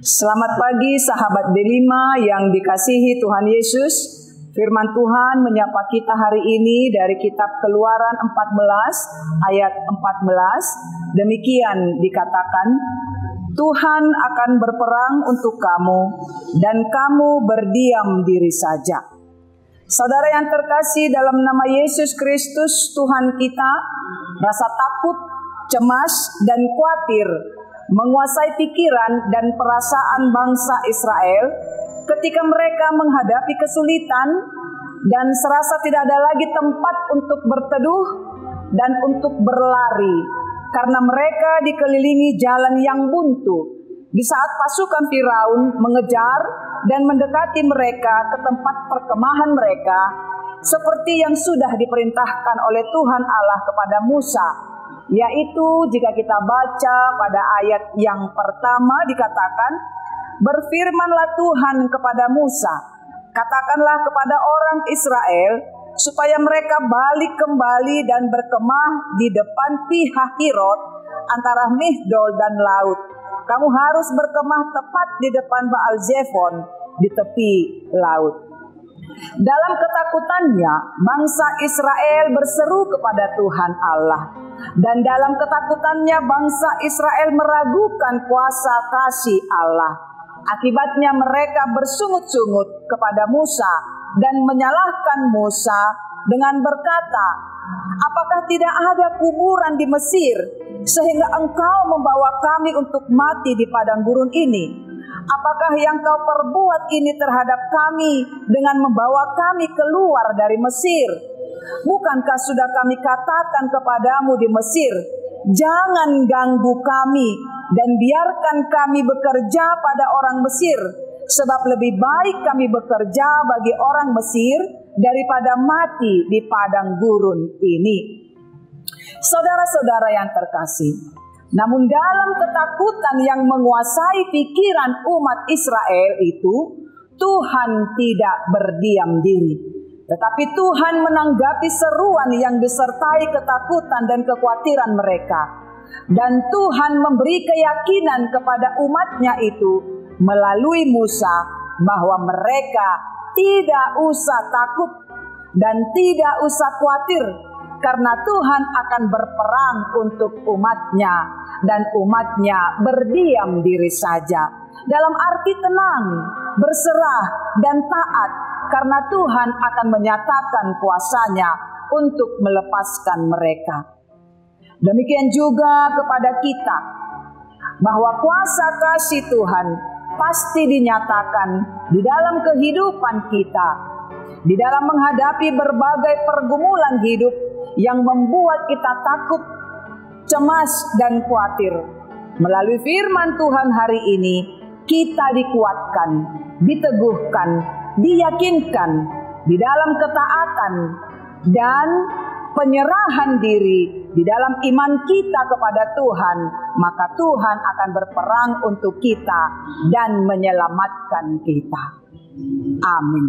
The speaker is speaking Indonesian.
Selamat pagi sahabat Delima yang dikasihi Tuhan Yesus. Firman Tuhan menyapa kita hari ini dari kitab Keluaran 14 ayat 14. Demikian dikatakan, Tuhan akan berperang untuk kamu dan kamu berdiam diri saja. Saudara yang terkasih, dalam nama Yesus Kristus Tuhan kita, rasa takut, cemas, dan khawatir menguasai pikiran dan perasaan bangsa Israel ketika mereka menghadapi kesulitan dan serasa tidak ada lagi tempat untuk berteduh dan untuk berlari karena mereka dikelilingi jalan yang buntu di saat pasukan Firaun mengejar dan mendekati mereka ke tempat perkemahan mereka seperti yang sudah diperintahkan oleh Tuhan Allah kepada Musa. Yaitu jika kita baca pada ayat yang pertama dikatakan, berfirmanlah Tuhan kepada Musa, katakanlah kepada orang Israel supaya mereka balik kembali dan berkemah di depan Pihahirot antara Migdol dan laut. Kamu harus berkemah tepat di depan Baal Zephon di tepi laut. Dalam ketakutannya, bangsa Israel berseru kepada Tuhan Allah. Dan dalam ketakutannya, bangsa Israel meragukan kuasa kasih Allah. Akibatnya mereka bersungut-sungut kepada Musa dan menyalahkan Musa dengan berkata, apakah tidak ada kuburan di Mesir sehingga engkau membawa kami untuk mati di padang gurun ini? Apakah yang kau perbuat ini terhadap kami dengan membawa kami keluar dari Mesir? Bukankah sudah kami katakan kepadamu di Mesir, jangan ganggu kami dan biarkan kami bekerja pada orang Mesir, sebab lebih baik kami bekerja bagi orang Mesir daripada mati di padang gurun ini. Saudara-saudara yang terkasih, namun dalam ketakutan yang menguasai pikiran umat Israel itu, Tuhan tidak berdiam diri. Tetapi Tuhan menanggapi seruan yang disertai ketakutan dan kekhawatiran mereka. Dan Tuhan memberi keyakinan kepada umatnya itu melalui Musa bahwa mereka tidak usah takut dan tidak usah khawatir, karena Tuhan akan berperang untuk umatnya dan umatnya berdiam diri saja. Dalam arti tenang, berserah dan taat, karena Tuhan akan menyatakan kuasanya untuk melepaskan mereka. Demikian juga kepada kita, bahwa kuasa kasih Tuhan pasti dinyatakan di dalam kehidupan kita, di dalam menghadapi berbagai pergumulan hidup yang membuat kita takut, cemas, dan khawatir. Melalui firman Tuhan hari ini, kita dikuatkan, diteguhkan, diyakinkan di dalam ketaatan dan penyerahan diri di dalam iman kita kepada Tuhan, maka Tuhan akan berperang untuk kita dan menyelamatkan kita. Amin.